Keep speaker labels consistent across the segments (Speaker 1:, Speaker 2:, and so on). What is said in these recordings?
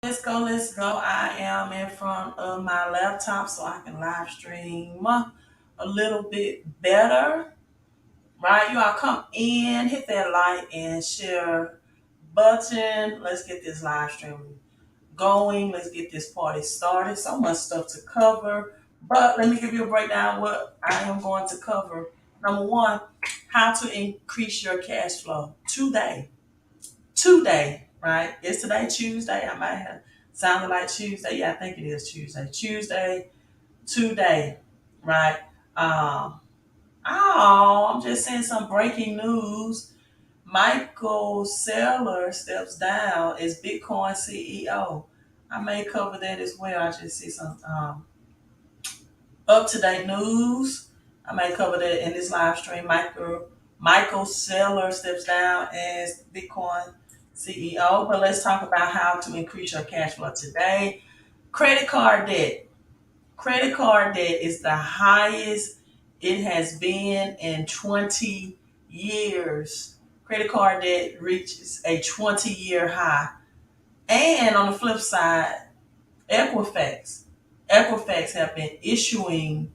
Speaker 1: Let's go. I am in front of my laptop so I can live stream a little bit better. Right? You all come in, hit that like and share button. Let's get this live stream going. Let's get this party started. So much stuff to cover. But let me give you a breakdown of what I am going to cover. Number one, how to increase your cash flow today, right? Is today Tuesday? I might have sounded like Tuesday. Yeah, I think it is Tuesday. Tuesday, today, right? Um, I'm just seeing some breaking news. Michael Saylor steps down as Bitcoin CEO. I may cover that as well. I just see some up to date news. I may cover that in this live stream. Michael Saylor steps down as Bitcoin CEO. But let's talk about how to increase your cash flow today. Credit card debt. Credit card debt is the highest it has been in 20 years. Credit card debt reaches a 20-year high. And on the flip side, Equifax. Equifax have been issuing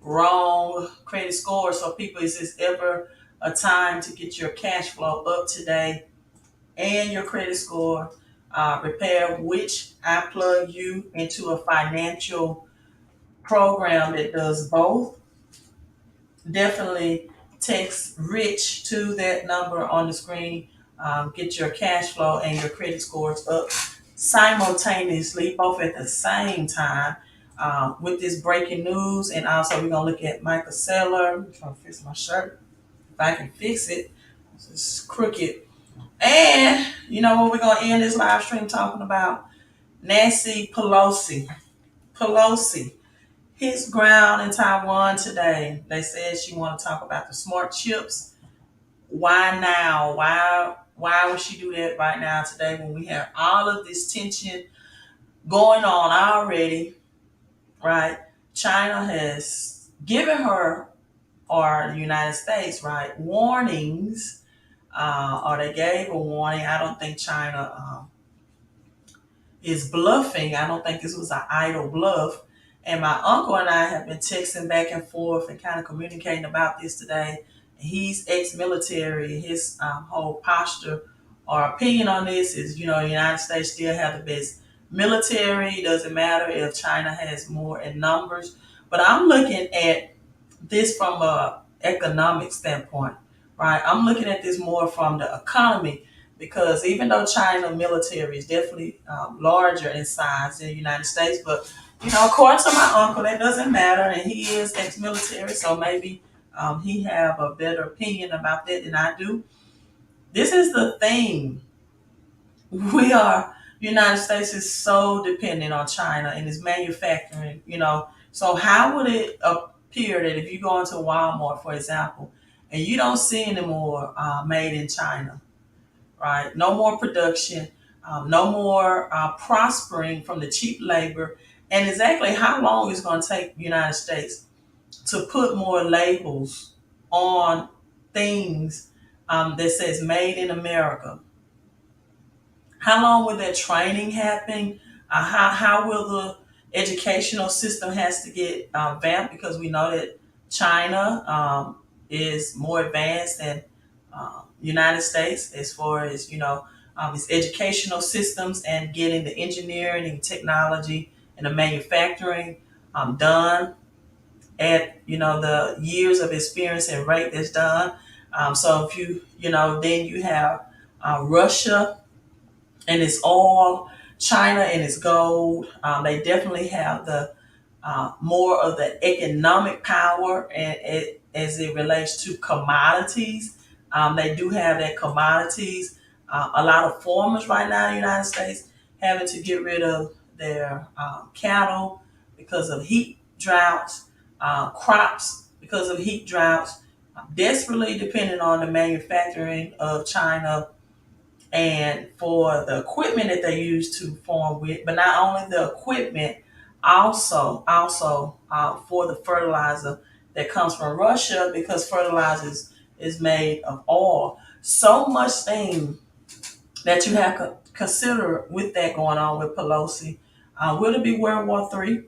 Speaker 1: wrong credit scores. So people, is this ever a time to get your cash flow up today and your credit score repair, which I plug you into a financial program that does both. Definitely text rich to that number on the screen. Get your cash flow and your credit scores up simultaneously, both at the same time, with this breaking news. And also, we're going to look at Michael Saylor. I'm trying to fix my shirt. If I can fix it, it's crooked. And you know what? We're going to end this live stream talking about Nancy Pelosi hits ground in Taiwan today. They said she want to talk about the smart chips. Why now? Why would she do that right now today when we have all of this tension going on already? Right? China has given her, or the United States, right, warnings, or they gave a warning. I don't think China is bluffing. I don't think this was an idle bluff. And my uncle and I have been texting back and forth and kind of communicating about this today. He's ex-military. His whole posture or opinion on this is, the United States still have the best military. It doesn't matter if China has more in numbers. But I'm looking at this from a economic standpoint, right? I'm looking at this more from the economy because even though China military is definitely larger in size than the United States, but according to my uncle, that doesn't matter, and he is ex-military, so maybe he have a better opinion about that than I do. This is the thing: United States is so dependent on China and its manufacturing. So how would it appear that if you go into Walmart, for example, and you don't see any more made in China? Right? No more production, no more prospering from the cheap labor. And exactly how long is it going to take the United States to put more labels on things that says made in America? How long will that training happen? How will the educational system has to get vamped because we know that China is more advanced than United States as far as its educational systems and getting the engineering and technology and the manufacturing done at the years of experience and rate that's done. So if then you have Russia and its oil, China and its gold. They definitely have the more of the economic power, and as it relates to commodities, they do have that commodities. A lot of farmers right now in the United States having to get rid of their cattle because of heat droughts, crops because of heat droughts, desperately depending on the manufacturing of China and for the equipment that they use to farm with, but not only the equipment, also for the fertilizer that comes from Russia because fertilizers is made of oil. So much thing that you have to consider with that going on with Pelosi. Will it be World War III?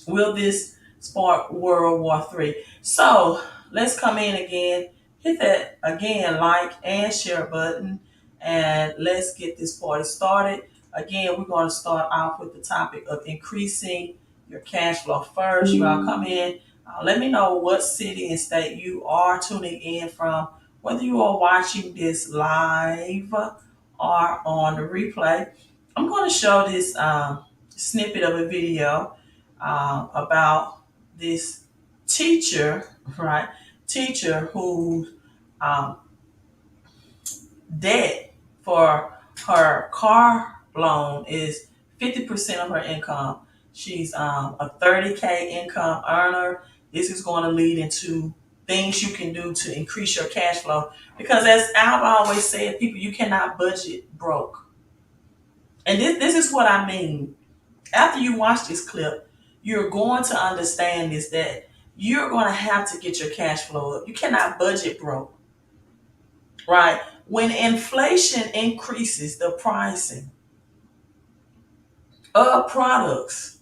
Speaker 1: Will this spark World War III? So let's come in again, hit that again, like and share button, and let's get this party started. Again, we're going to start off with the topic of increasing your cash flow first. You all come in, let me know what city and state you are tuning in from, whether you are watching this live or on the replay. I'm going to show this snippet of a video about this teacher, right? Teacher who um, debt for her car loan is 50% of her income. She's a 30K income earner. This is going to lead into things you can do to increase your cash flow. Because as I've always said, people, you cannot budget broke. And this is what I mean. After you watch this clip, you're going to understand is that you're going to have to get your cash flow up. You cannot budget broke, right? When inflation increases the pricing of products,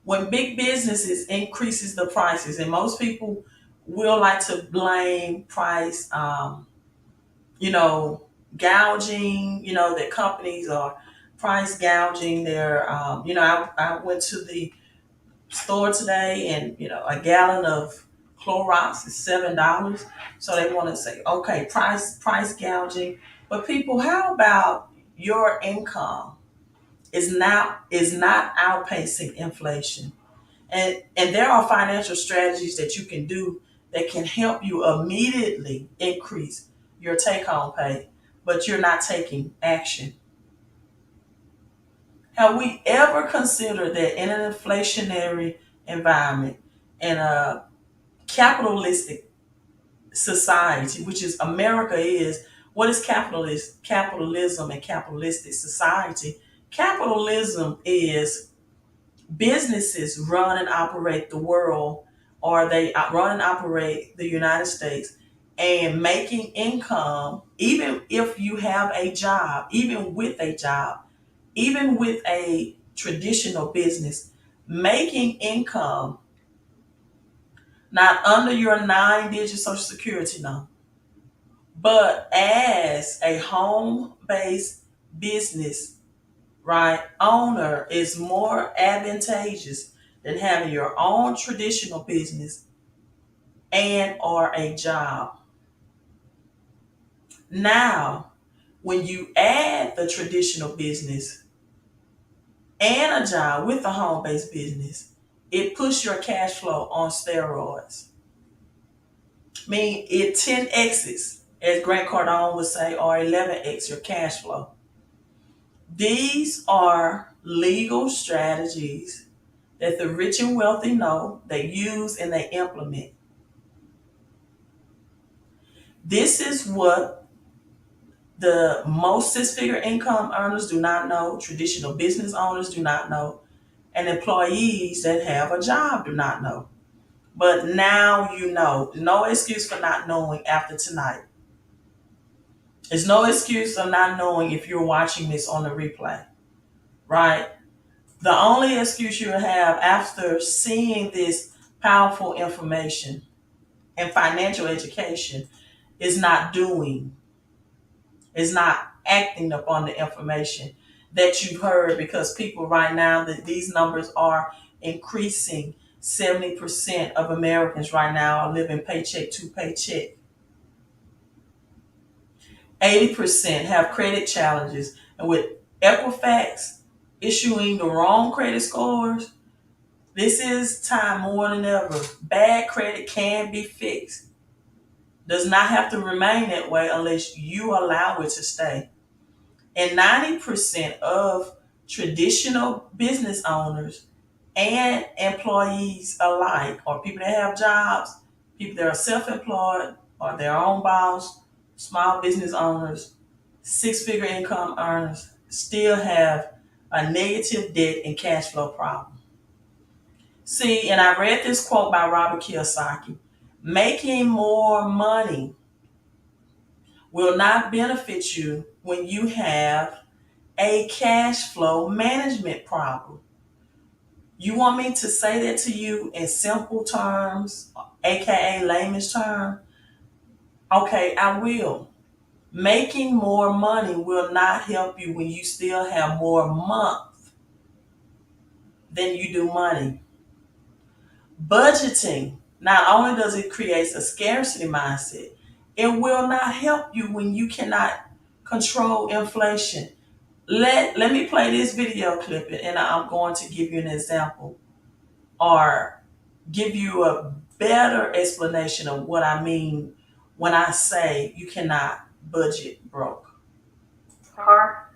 Speaker 1: when big businesses increases the prices, and most people will like to blame price, you know, gouging, that companies are price gouging their, I went to the store today, and a gallon of Clorox is $7. So they want to say, okay, price gouging. But people, how about your income is not outpacing inflation? And there are financial strategies that you can do that can help you immediately increase your take home pay, but you're not taking action. Have we ever considered that in an inflationary environment, in a capitalistic society, which is America is, what is capitalism and capitalistic society? Capitalism is businesses run and operate the world, or they run and operate the United States, and making income, even if you have a job, even with a traditional business, making income not under your 9-digit social security number, but as a home-based business, right, owner is more advantageous than having your own traditional business and or a job. Now, when you add the traditional business and a job with a home-based business, it puts your cash flow on steroids. I mean, it 10x's, as Grant Cardone would say, or 11x your cash flow. These are legal strategies that the rich and wealthy know, they use, and they implement. This is what the most six-figure income earners do not know, traditional business owners do not know, and employees that have a job do not know. But now you know. No excuse for not knowing after tonight. There's no excuse of not knowing if you're watching this on the replay, right? The only excuse you have after seeing this powerful information and financial education is not doing, is not acting upon the information that you've heard, because people right now, that these numbers are increasing. 70% of Americans right now are living paycheck to paycheck. 80% have credit challenges. And with Equifax issuing the wrong credit scores, this is time more than ever. Bad credit can be fixed. Does not have to remain that way unless you allow it to stay. And 90% of traditional business owners and employees alike, or people that have jobs, people that are self-employed or their own boss, small business owners, six-figure income earners, still have a negative debt and cash flow problem. See, and I read this quote by Robert Kiyosaki: making more money will not benefit you when you have a cash flow management problem. You want me to say that to you in simple terms, aka layman's term? Okay, I will. Making more money will not help you when you still have more month than you do money. Budgeting, not only does it create a scarcity mindset, it will not help you when you cannot control inflation. Let me play this video clip and I'm going to give you an example or give you a better explanation of what I mean when I say you cannot budget broke.
Speaker 2: Car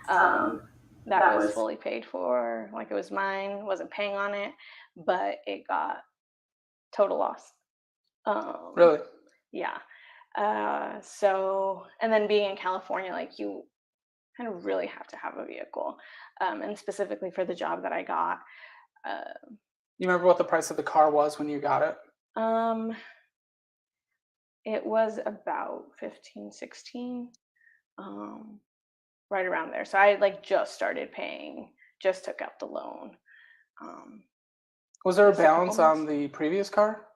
Speaker 2: that was fully paid for, like it was mine, wasn't paying on it, but it got total loss.
Speaker 3: Really?
Speaker 2: Yeah. So, and then being in California, like you kind of really have to have a vehicle. And specifically for the job that I got,
Speaker 3: You remember what the price of the car was when you got it?
Speaker 2: it was about 15, 16, right around there. So I like just started paying, just took out the loan.
Speaker 3: Was there a
Speaker 2: Just a couple
Speaker 3: balance on
Speaker 2: months.
Speaker 3: the previous car?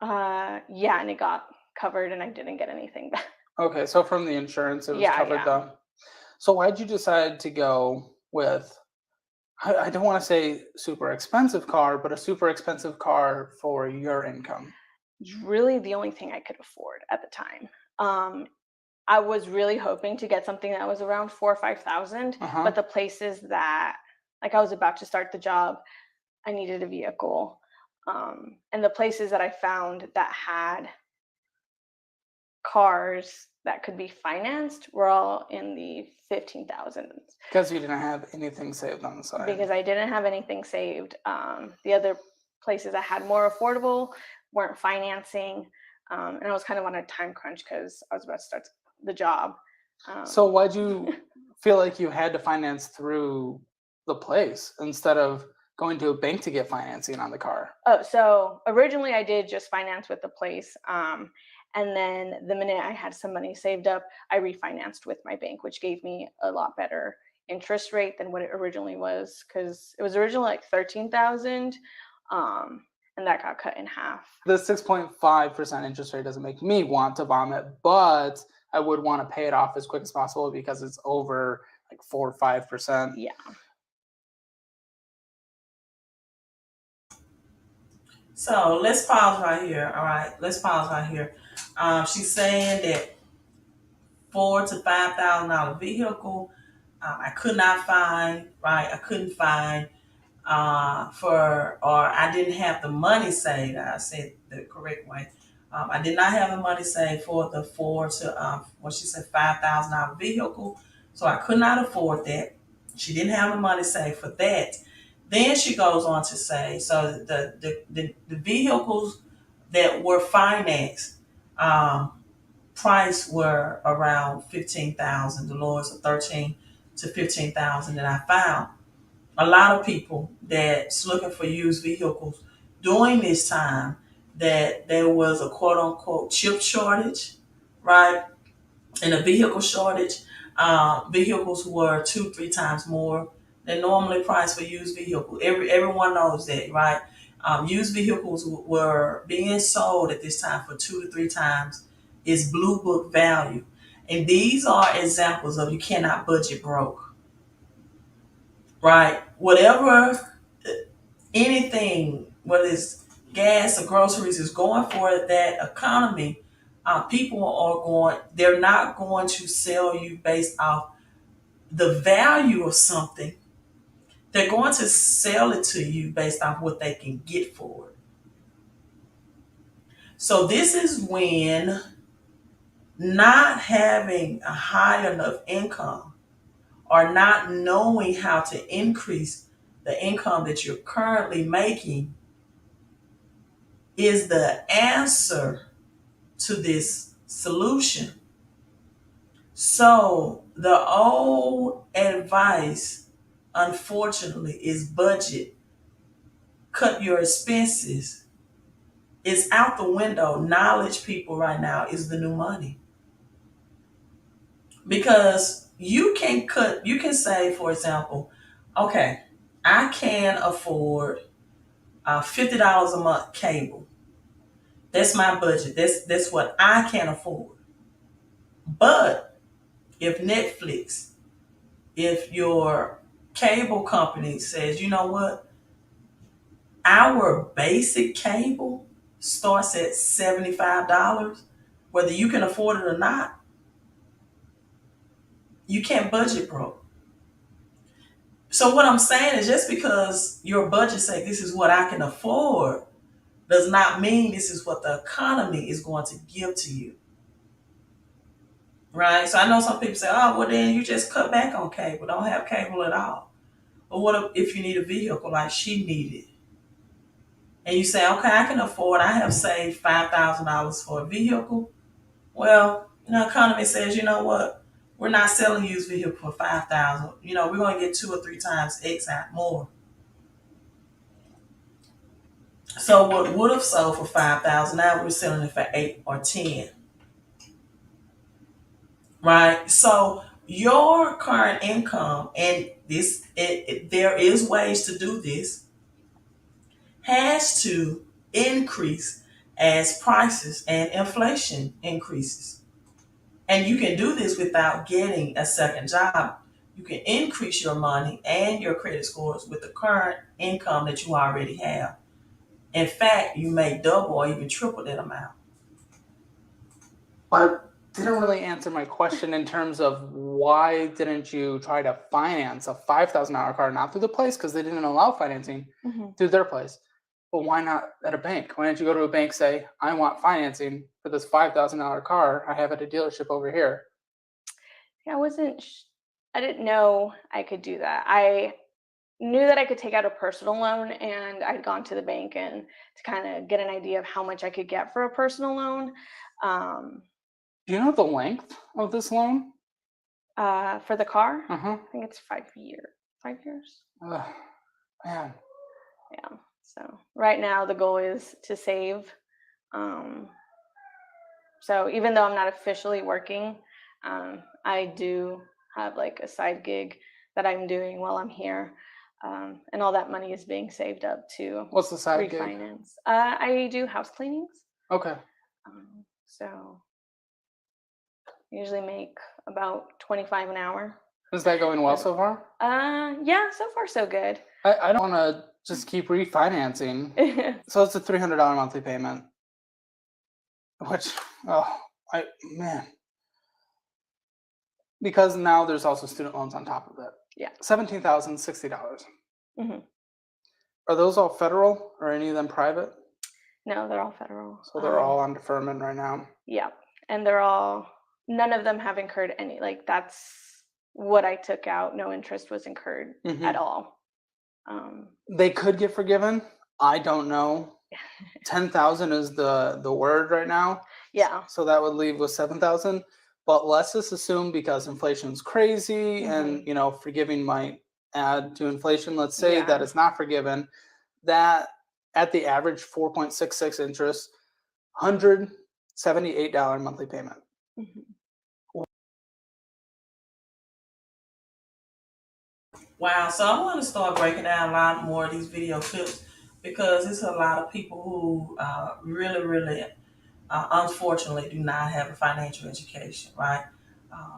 Speaker 2: Yeah, and it got covered and I didn't get anything back.
Speaker 3: Okay, so from the insurance, it was
Speaker 2: Yeah,
Speaker 3: covered
Speaker 2: yeah.
Speaker 3: though. So why'd you decide to go with, I don't want to say super expensive car, but a super expensive car for your income?
Speaker 2: It's really the only thing I could afford at the time. I was really hoping to get something that was around 4 or 5,000,
Speaker 3: Uh-huh.
Speaker 2: but the places that, like I was about to start the job, I needed a vehicle. And the places that I found that had cars that could be financed were all in the 15,000s
Speaker 3: Because you didn't have anything saved on the side.
Speaker 2: because I didn't have anything saved. The other places that had more affordable weren't financing. And I was kind of on a time crunch because I was about to start the job.
Speaker 3: So why'd you feel like you had to finance through the place instead of going to a bank to get financing on the car?
Speaker 2: Oh, so originally I did just finance with the place. And then the minute I had some money saved up, I refinanced with my bank, which gave me a lot better interest rate than what it originally was, because it was originally like 13,000, and that got cut in half.
Speaker 3: The 6.5% interest rate doesn't make me want to vomit, but I would want to pay it off as quick as possible because it's over like 4 or 5%.
Speaker 2: Yeah.
Speaker 1: So let's pause right here. All right, let's pause right here. She's saying that $4,000 to $5,000 vehicle. I could not find. Right, I couldn't find or I didn't have the money saved. I said the correct way. I did not have the money saved for the what she said, $5,000 vehicle. So I could not afford that. She didn't have the money saved for that. Then she goes on to say, so the vehicles that were financed, price were around 15,000. The lowest of 13 to 15,000 that I found. A lot of people that's looking for used vehicles during this time that there was a quote unquote chip shortage, right? And a vehicle shortage. Vehicles were 2, 3 times more than normally priced for used vehicles. Everyone knows that, right? Used vehicles were being sold at this time for 2 to 3 times its blue book value. And these are examples of you cannot budget broke, right? Whatever, anything, whether it's gas or groceries, is going for that economy. People are they're not going to sell you based off the value of something. They're going to sell it to you based off what they can get for it. So this is when not having a high enough income or not knowing how to increase the income that you're currently making is the answer to this solution. So the old advice, unfortunately, is budget, cut your expenses. It's out the window. Knowledge, people, right now is the new money. Because you can say, for example, okay, I can afford $50 a month cable. That's my budget. That's what I can afford. But if Netflix, if your cable company says, you know what, our basic cable starts at $75, whether you can afford it or not, you can't budget broke. So what I'm saying is, just because your budget say this is what I can afford does not mean this is what the economy is going to give to you. Right? So I know some people say, oh, well, then you just cut back on cable. Don't have cable at all. But what if you need a vehicle like she needed? And you say, okay, I can afford, I have saved $5,000 for a vehicle. Well, the economy says, you know what? We're not selling used vehicle for 5,000. We're going to get 2 or 3 times X out more. So what would have sold for 5,000, now we're selling it for 8 or 10. Right? So your current income, and there is ways to do this, has to increase as prices and inflation increases. And you can do this without getting a second job. You can increase your money and your credit scores with the current income that you already have. In fact, you may double or even triple that amount.
Speaker 3: But didn't really answer my question in terms of why didn't you try to finance a $5,000 car, not through the place because they didn't allow financing through their place. But why not at a bank? Why didn't you go to a bank, say, I want financing for this $5,000 car I have at a dealership over here?
Speaker 2: Yeah, I didn't know I could do that. I knew that I could take out a personal loan, and I'd gone to the bank and to kind of get an idea of how much I could get for a personal loan.
Speaker 3: Do you know the length of this loan?
Speaker 2: For the car,
Speaker 3: Uh-huh.
Speaker 2: I think it's 5 years. 5 years.
Speaker 3: Man.
Speaker 2: Yeah. So right now the goal is to save. So even though I'm not officially working, I do have like a side gig that I'm doing while I'm here. And all that money is being saved up to
Speaker 3: What's the side gig?
Speaker 2: refinance. I do house cleanings.
Speaker 3: Okay.
Speaker 2: So I usually make about 25 an hour.
Speaker 3: Is that going well so far?
Speaker 2: Yeah, so far so good.
Speaker 3: I don't want to just keep refinancing. So it's a $300 monthly payment, which, man. Because now there's also student loans on top of it.
Speaker 2: Yeah.
Speaker 3: $17,060.
Speaker 2: Mm-hmm.
Speaker 3: Are those all federal or any of them private?
Speaker 2: No, they're all federal.
Speaker 3: So they're all on deferment right now.
Speaker 2: Yeah. And none of them have incurred any, like that's what I took out. No interest was incurred at all.
Speaker 3: They could get forgiven. I don't know. 10,000 is the word right now.
Speaker 2: Yeah.
Speaker 3: So that would leave with 7,000. But let's just assume, because inflation's crazy and forgiving might add to inflation. Let's say that it's not forgiven. That at the average 4.66 interest, $178 monthly payment.
Speaker 1: Wow. So I want to start breaking down a lot more of these video clips, because there's a lot of people who really, really, unfortunately, do not have a financial education, right?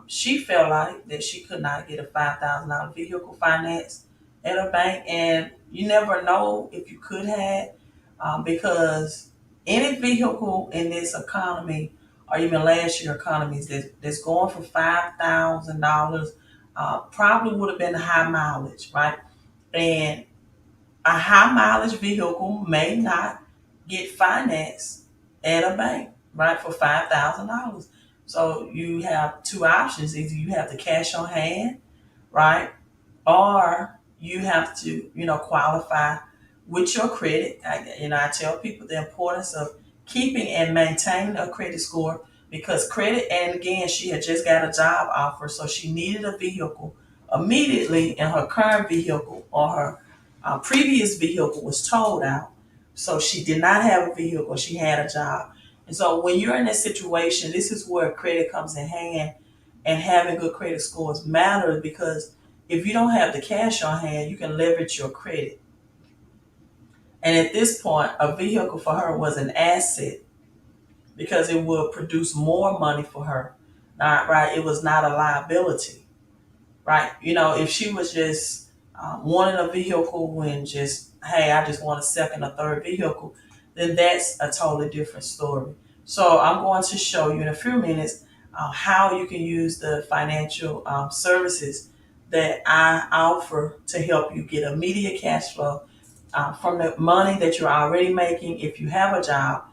Speaker 1: She felt like that she could not get a $5,000 vehicle finance at a bank, and you never know if you could have, because any vehicle in this economy, or even last year economies, that's going for $5,000, probably would have been high mileage, right? And a high mileage vehicle may not get financed at a bank, right, for $5,000. So you have 2 options: either you have the cash on hand, right, or you have to, qualify with your credit. I tell people the importance of keeping and maintaining a credit score, because credit, and again, she had just got a job offer, so she needed a vehicle immediately, and her current vehicle, or her previous vehicle, was towed out. So she did not have a vehicle, she had a job. And so when you're in this situation, this is where credit comes in hand. and having good credit scores matters because if you don't have the cash on hand, you can leverage your credit. And at this point, a vehicle for her was an asset because it would produce more money for her. Not right. It was not a liability, right? If she was just wanting a vehicle and just, hey, I just want a second or third vehicle, then that's a totally different story. So I'm going to show you in a few minutes how you can use the financial services that I offer to help you get immediate cash flow from the money that you're already making if you have a job,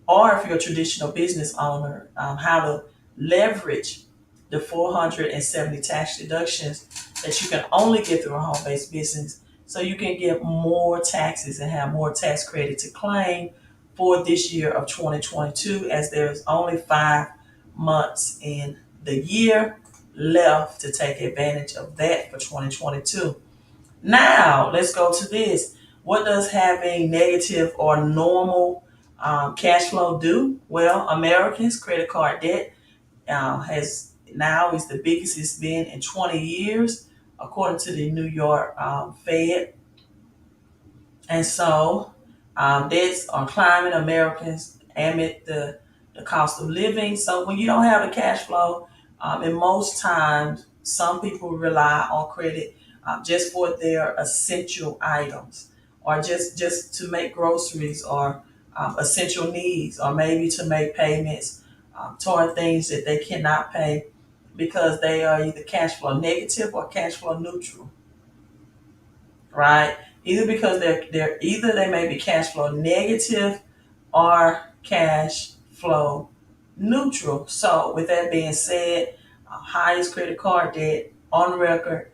Speaker 1: or if you're a traditional business owner, how to leverage the 470 tax deductions that you can only get through a home-based business so you can get more taxes and have more tax credit to claim for this year of 2022, as there's only 5 months in the year left to take advantage of that for 2022. Now, let's go to this. What does having negative or normal cash flow do? Well, Americans' credit card debt has now is the biggest it's been in 20 years, according to the New York Fed. And so debts are climbing Americans amid the cost of living. So when you don't have a cash flow, and most times some people rely on credit just for their essential items, or just to make groceries, or essential needs, or maybe to make payments toward things that they cannot pay because they are either cash flow negative or cash flow neutral, right? Either because they're either they may be cash flow negative or cash flow neutral. So with that being said, highest credit card debt on record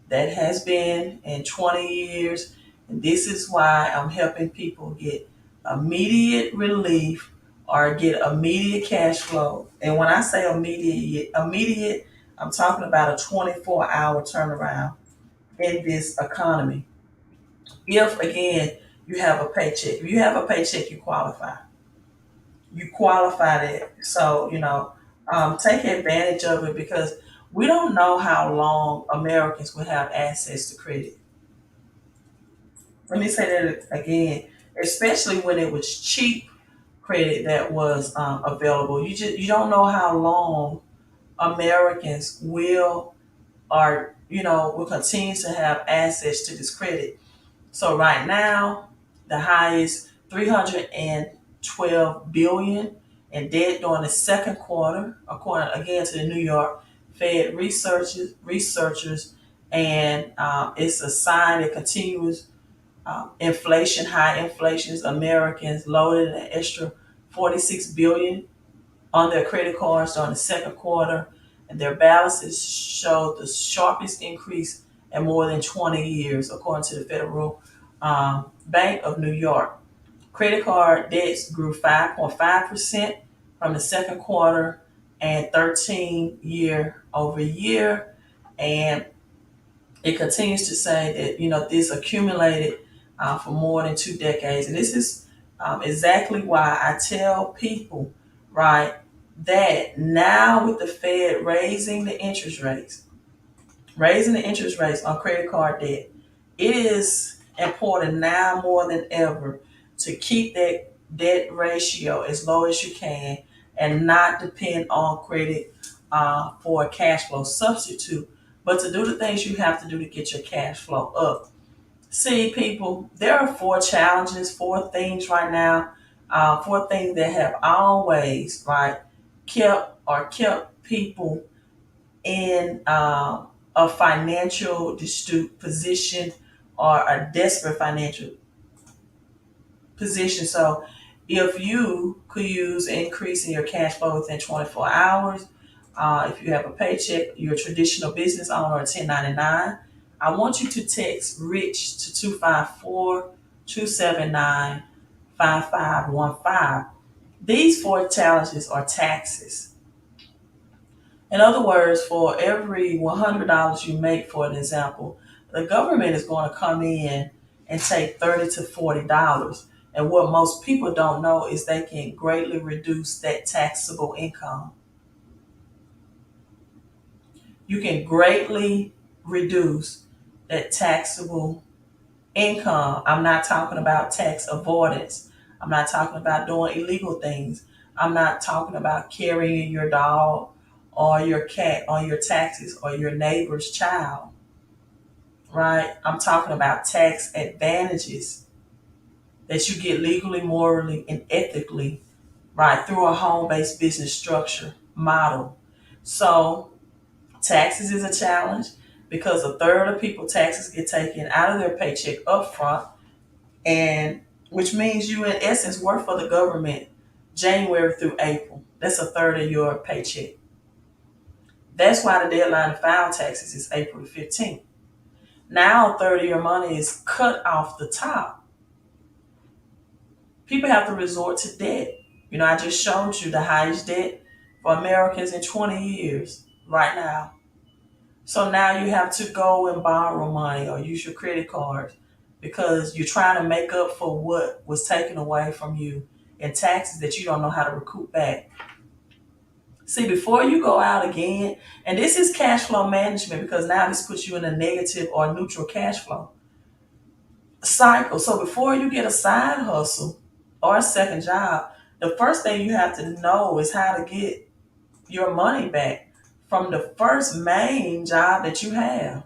Speaker 1: that has been in 20 years. And this is why I'm helping people get immediate relief or get immediate cash flow. And when I say immediate, I'm talking about a 24-hour turnaround in this economy. If again you have a paycheck, if you have a paycheck, you qualify. You qualify that. So take advantage of it because we don't know how long Americans will have access to credit. Let me say that again, especially when it was cheap credit that was available. You don't know how long Americans will continue to have access to this credit. So right now, the highest 312 billion in debt during the second quarter, according again to the New York Fed researchers, and it's a sign that continuous inflation, high inflations. Americans loaded an extra 46 billion on their credit cards during the second quarter, and their balances showed the sharpest increase in more than 20 years, according to the Federal Bank of New York. Credit card debts grew 5.5% from the second quarter and 13 year over year. And it continues to say that this accumulated for more than 2 decades, and this is exactly why I tell people, right, that now with the Fed raising the interest rates on credit card debt, it is important now more than ever to keep that debt ratio as low as you can and not depend on credit for a cash flow substitute, but to do the things you have to do to get your cash flow up. See, people, there are four things right now, four things that have always, right, kept people in a financial distraught position or a desperate financial position. So if you could use increasing your cash flow within 24 hours, if you have a paycheck, you're a traditional business owner or 1099, I want you to text RICH to 254-279-5515. These four challenges are taxes. In other words, for every $100 you make, for an example, the government is going to come in and take $30 to $40. And what most people don't know is they can greatly reduce that taxable income. you can greatly reduce that taxable income. I'm not talking about tax avoidance. I'm not talking about doing illegal things. I'm not talking about carrying your dog or your cat on your taxes or your neighbor's child, right? I'm talking about tax advantages that you get legally, morally, and ethically, right, through a home-based business structure model. So taxes is a challenge because a third of people taxes get taken out of their paycheck up front, and which means you in essence work for the government January through April. That's a third of your paycheck. That's why the deadline to file taxes is April 15th. Now a third of your money is cut off the top. People have to resort to debt. I just showed you the highest debt for Americans in 20 years right now. So now you have to go and borrow money or use your credit cards because you're trying to make up for what was taken away from you in taxes that you don't know how to recoup back. See, before you go out again, and this is cash flow management because now this puts you in a negative or neutral cash flow cycle. So before you get a side hustle or a second job, the first thing you have to know is how to get your money back from the first main job that you have.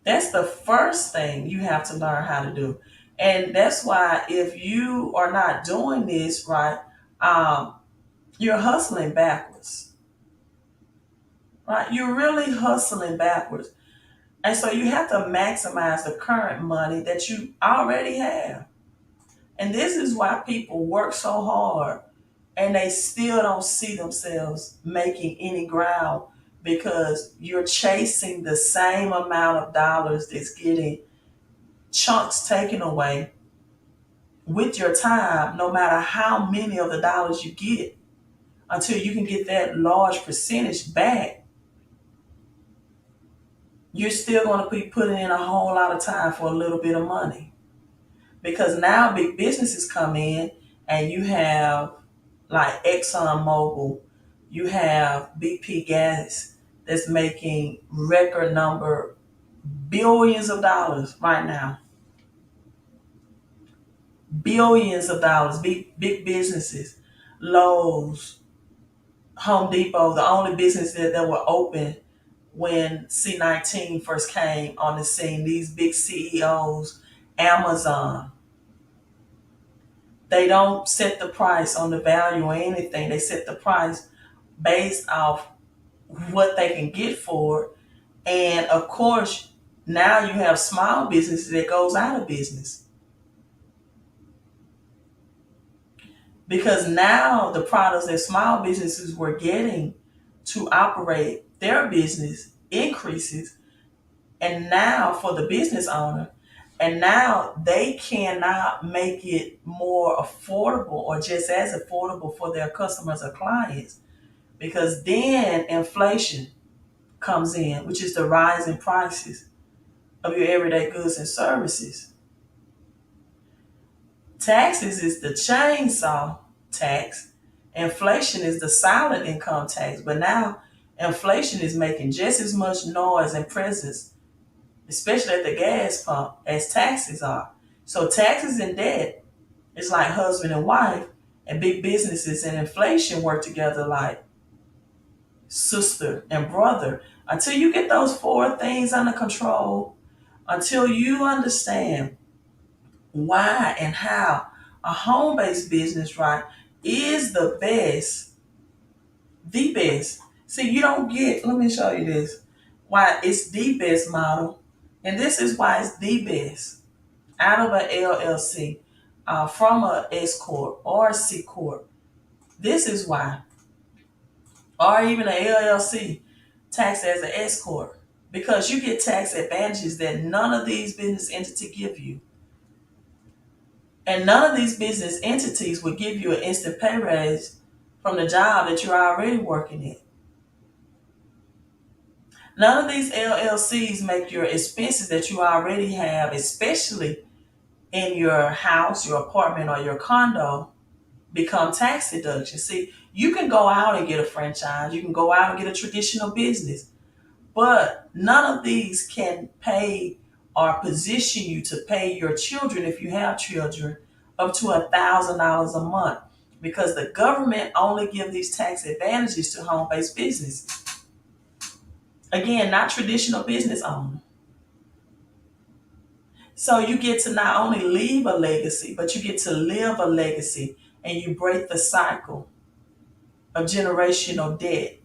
Speaker 1: That's the first thing you have to learn how to do. And that's why if you are not doing this right, you're hustling backwards. Right? You're really hustling backwards. And so you have to maximize the current money that you already have. And this is why people work so hard and they still don't see themselves making any ground because you're chasing the same amount of dollars that's getting chunks taken away with your time, no matter how many of the dollars you get, until you can get that large percentage back. You're still going to be putting in a whole lot of time for a little bit of money because now big businesses come in and you have like Exxon Mobil, you have BP Gas that's making record number billions of dollars right now. Billions of dollars, big businesses, Lowe's, Home Depot, the only businesses that were open when C-19 first came on the scene, these big CEOs, Amazon, they don't set the price on the value or anything. They set the price based off what they can get for it. And of course, now you have small businesses that goes out of business. Because now the products that small businesses were getting to operate their business increases. And now for the business owner, and now they cannot make it more affordable or just as affordable for their customers or clients because then inflation comes in, which is the rise in prices of your everyday goods and services. Taxes is the chainsaw tax. Inflation is the silent income tax. But now inflation is making just as much noise and presence, especially at the gas pump, as taxes are. So taxes and debt is like husband and wife, and big businesses and inflation work together like sister and brother. Until you get those four things under control, until you understand why and how a home-based business, right, is the best, the best. See, you don't get, let me show you this, why it's the best model. And this is why it's the best out of an LLC, from a S Corp or a C Corp. This is why. Or even an LLC taxed as an S Corp. Because you get tax advantages that none of these business entities give you. And none of these business entities would give you an instant pay raise from the job that you're already working in. None of these LLCs make your expenses that you already have, especially in your house, your apartment, or your condo, become tax deductions. See, you can go out and get a franchise, you can go out and get a traditional business, but none of these can pay or position you to pay your children, if you have children, up to $1,000 a month, because the government only give these tax advantages to home-based business. Again, not traditional business owners. So you get to not only leave a legacy, but you get to live a legacy, and you break the cycle of generational debt.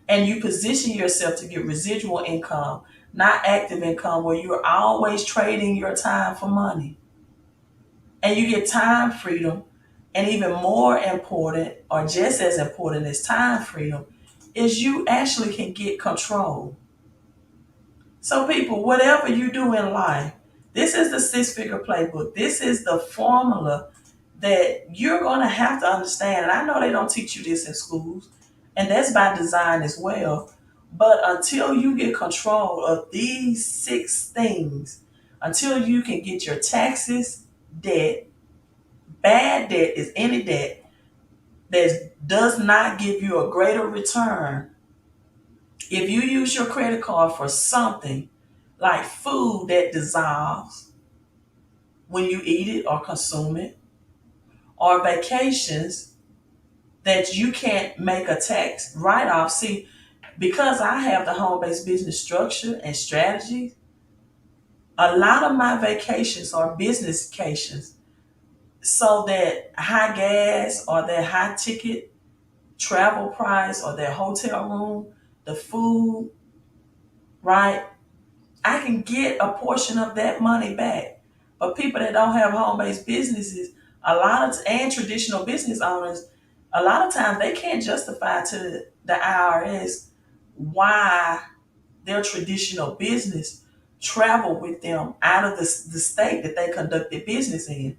Speaker 1: And you position yourself to get residual income, not active income, where you're always trading your time for money. And you get time freedom. And even more important, or just as important as time freedom, is you actually can get control. So, people, whatever you do in life, this is the six-figure playbook. This is the formula that you're going to have to understand. And I know they don't teach you this in schools, and that's by design as well. But until you get control of these six things, until you can get your taxes, debt, bad debt is any debt that does not give you a greater return. If you use your credit card for something like food that dissolves when you eat it or consume it, or vacations that you can't make a tax write-off. See, because I have the home-based business structure and strategy, a lot of my vacations are business vacations, so that high gas or that high ticket travel price or that hotel room, the food, right? I can get a portion of that money back. But people that don't have home-based businesses, and traditional business owners, a lot of times they can't justify to the IRS why their traditional business travel with them out of the state that they conducted business in.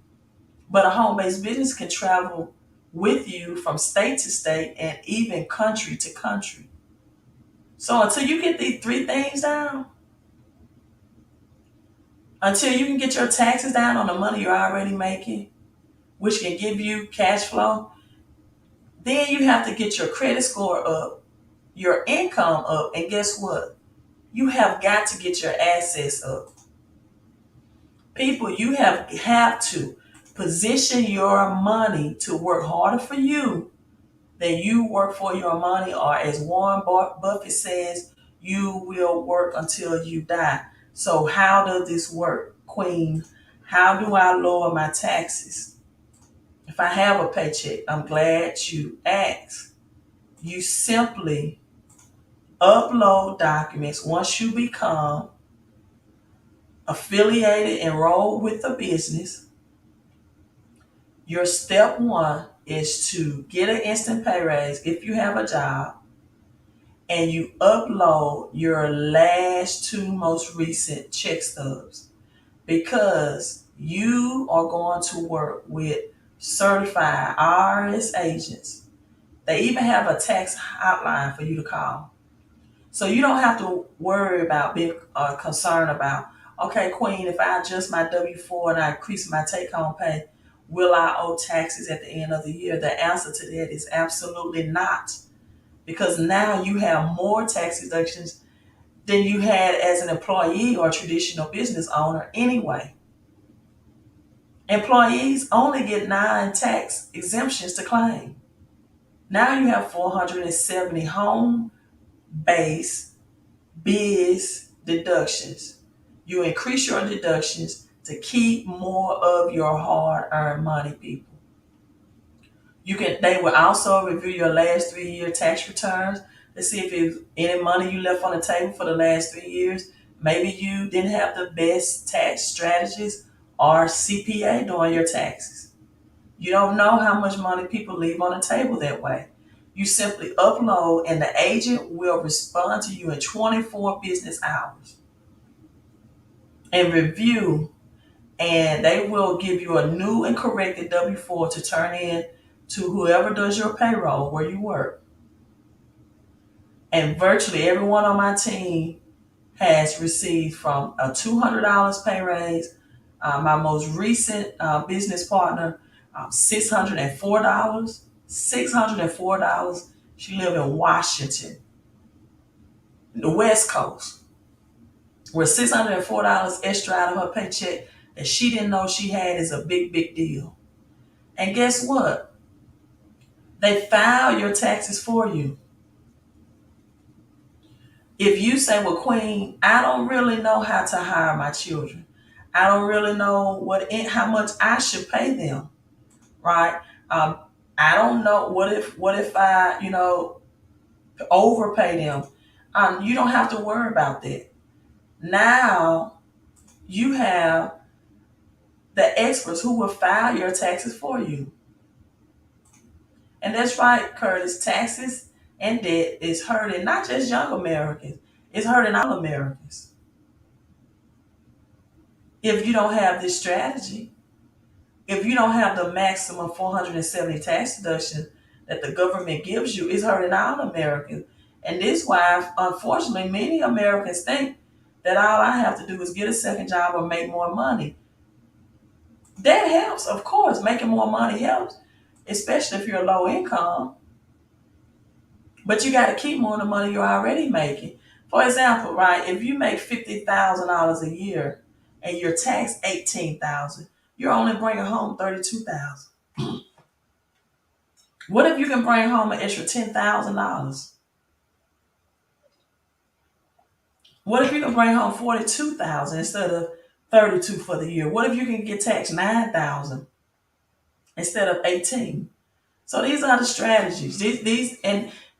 Speaker 1: But a home-based business can travel with you from state to state and even country to country. So until you get these three things down, until you can get your taxes down on the money you're already making, which can give you cash flow, then you have to get your credit score up, your income up, and guess what? You have got to get your assets up. People, you have to position your money to work harder for you than you work for your money, or as Warren Buffett says, you will work until you die. So how does this work, Queen? How do I lower my taxes? If I have a paycheck, I'm glad you asked. You simply upload documents once you become affiliated, enrolled with a business. Your step one is to get an instant pay raise if you have a job, and you upload your last two most recent check stubs, because you are going to work with certified IRS agents. They even have a tax hotline for you to call. So you don't have to worry about being concerned about, okay, Queen, if I adjust my W-4 and I increase my take-home pay, will I owe taxes at the end of the year? The answer to that is absolutely not, because now you have more tax deductions than you had as an employee or traditional business owner anyway. Employees only get 9 tax exemptions to claim. Now you have 470 home-based biz deductions. You increase your deductions to keep more of your hard-earned money, people. They will also review your last 3-year tax returns to see if there's any money you left on the table for the last 3 years. Maybe you didn't have the best tax strategies or CPA doing your taxes. You don't know how much money people leave on the table that way. You simply upload, and the agent will respond to you in 24 business hours and review, and they will give you a new and corrected W-4 to turn in to whoever does your payroll where you work. And virtually everyone on my team has received from a $200 pay raise. My most recent business partner $604. $604. She lived in Washington, the West Coast, where $604 extra out of her paycheck that she didn't know she had is a big, big deal. And guess what? They file your taxes for you. If you say, well, Queen, I don't really know how to hire my children. I don't really know how much I should pay them, right? Um, I don't know. What if I, overpay them? You don't have to worry about that. Now you have the experts who will file your taxes for you. And that's right, Curtis. Taxes and debt is hurting not just young Americans, it's hurting all Americans. If you don't have this strategy, if you don't have the maximum 470 tax deduction that the government gives you, it's hurting all Americans. And this is why, unfortunately, many Americans think that all I have to do is get a second job or make more money. That helps, of course. Making more money helps, especially if you're low income. But you got to keep more of the money you're already making. For example, right, if you make $50,000 a year and you're taxed $18,000, you're only bringing home $32,000. What if you can bring home an extra $10,000? What if you can bring home $42,000 instead of $32,000 for the year? What if you can get taxed $9,000 instead of $18,000? So these are the strategies. These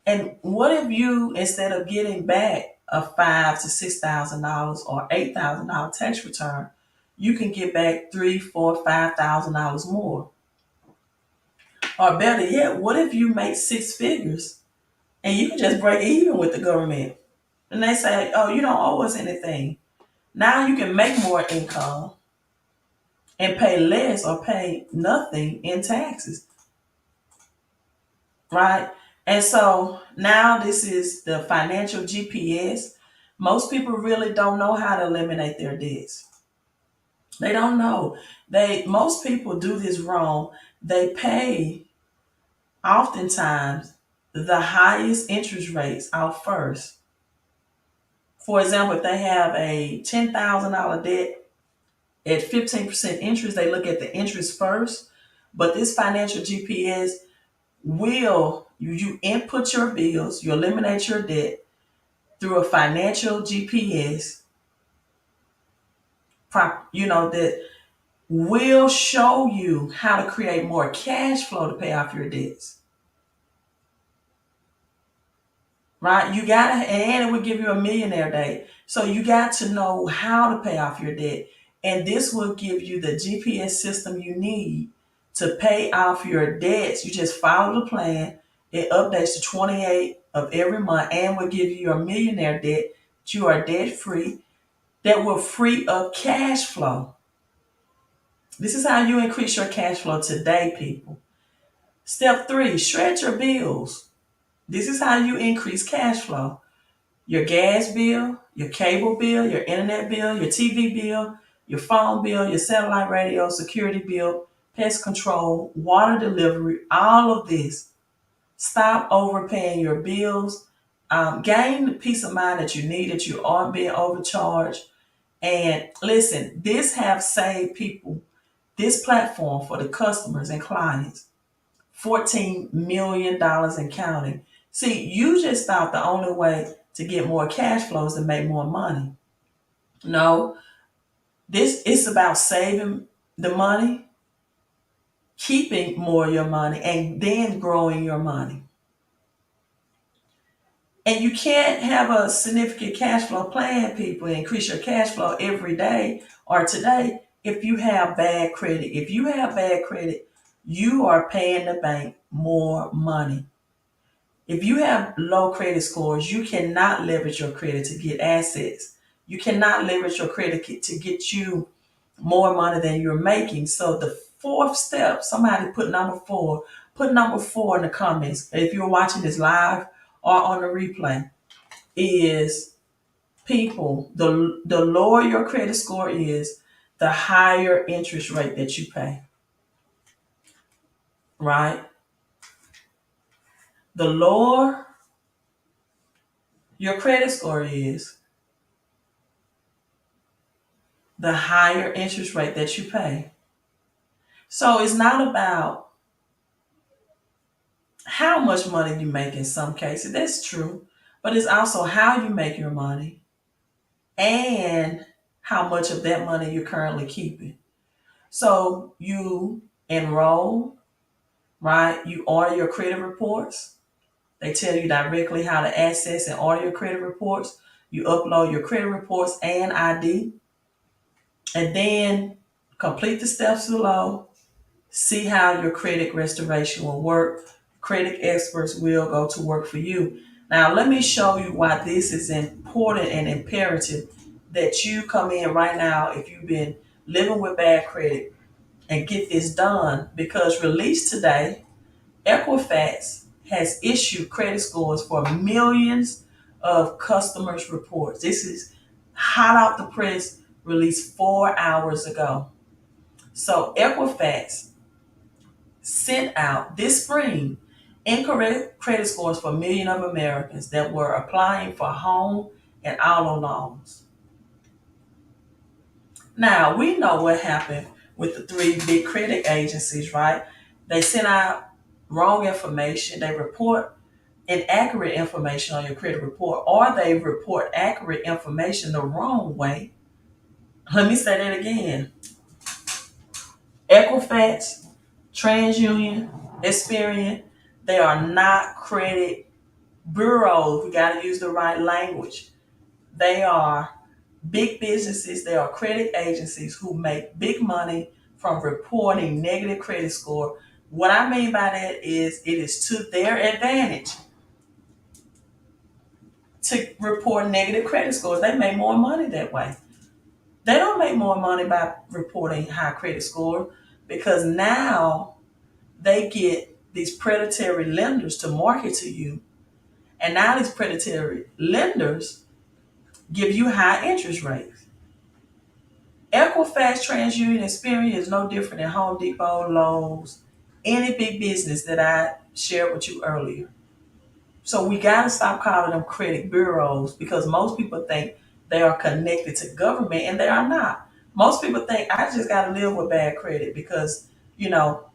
Speaker 1: and what if you, instead of getting back a $5,000 to $6,000 or $8,000 tax return, you can get back $3,000, $4,000, $5,000 more? Or better yet, what if you make six figures and you can just break even with the government? And they say, oh, you don't owe us anything. Now you can make more income and pay less or pay nothing in taxes, right? And so now this is the financial GPS. Most people really don't know how to eliminate their debts. They don't know. Most people do this wrong. They pay oftentimes the highest interest rates out first. For example, if they have a $10,000 debt at 15% interest, they look at the interest first. But this financial GPS will, you input your bills, you eliminate your debt through a financial GPS, that will show you how to create more cash flow to pay off your debts. Right? You gotta, and it will give you a millionaire day. So you got to know how to pay off your debt. And this will give you the GPS system you need to pay off your debts. You just follow the plan. It updates to 28 of every month and will give you your millionaire debt. You are debt free. That will free up cash flow. This is how you increase your cash flow today, people. Step 3, shred your bills. This is how you increase cash flow. Your gas bill, your cable bill, your internet bill, your TV bill, your phone bill, your satellite radio, security bill, pest control, water delivery, all of this. Stop overpaying your bills. Gain the peace of mind that you need, that you aren't being overcharged. And listen, this have saved people, this platform for the customers and clients, $14 million and counting. See, you just thought the only way to get more cash flows to make more money. No, this is about saving the money, keeping more of your money, and then growing your money. And you can't have a significant cash flow plan, people, and increase your cash flow every day or today if you have bad credit. If you have bad credit, you are paying the bank more money. If you have low credit scores, you cannot leverage your credit to get assets. You cannot leverage your credit to get you more money than you're making. So the fourth step, somebody put number 4, put number 4 in the comments. If you're watching this live or on the replay, is people, the lower your credit score is, the higher interest rate that you pay. right? The lower your credit score is, the higher interest rate that you pay. So it's not about how much money you make in some cases. That's true. But it's also how you make your money and how much of that money you're currently keeping. So you enroll, right? You order your credit reports. They tell you directly how to access and order your credit reports. You upload your credit reports and ID, and then complete the steps below. See how your credit restoration will work. Credit experts will go to work for you. Now, let me show you why this is important and imperative that you come in right now if you've been living with bad credit and get this done, because released today, Equifax has issued credit scores for millions of customers' reports. This is hot out the press, released 4 hours ago. So Equifax sent out this spring incorrect credit scores for millions of Americans that were applying for home and auto loans. Now, we know what happened with the three big credit agencies, right? They sent out wrong information. They report inaccurate information on your credit report, or they report accurate information the wrong way. Let me say that again. Equifax, TransUnion, Experian, they are not credit bureaus. We got to use the right language. They are big businesses. They are credit agencies who make big money from reporting negative credit score. What I mean by that is it is to their advantage to report negative credit scores. They make more money that way. They don't make more money by reporting high credit score, because now they get these predatory lenders to market to you. And now these predatory lenders give you high interest rates. Equifax, TransUnion, Experian is no different than Home Depot, Lowe's, any big business that I shared with you earlier. So we got to stop calling them credit bureaus, because most people think they are connected to government, and they are not. Most people think I just got to live with bad credit because, you know,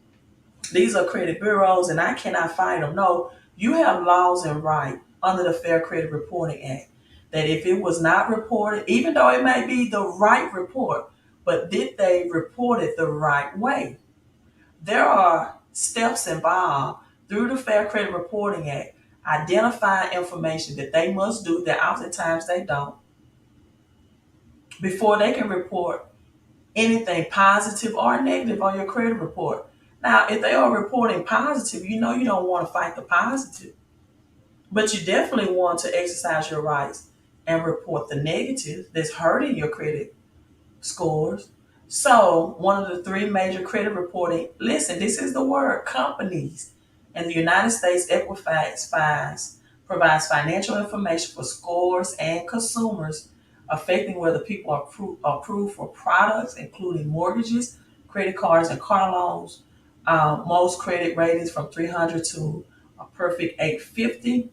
Speaker 1: these are credit bureaus and I cannot fight them. No, you have laws and right under the Fair Credit Reporting Act that if it was not reported, even though it may be the right report, but did they report it the right way? There are steps involved through the Fair Credit Reporting Act, identifying information that they must do that oftentimes they don't before they can report anything positive or negative on your credit report. Now, if they are reporting positive, you know you don't want to fight the positive, but you definitely want to exercise your rights and report the negative that's hurting your credit scores. So, one of the three major credit reporting, listen, this is the word, companies. In the United States, Equifax provides financial information for scores and consumers affecting whether people are approved for products, including mortgages, credit cards, and car loans. Most credit ratings from 300 to a perfect 850.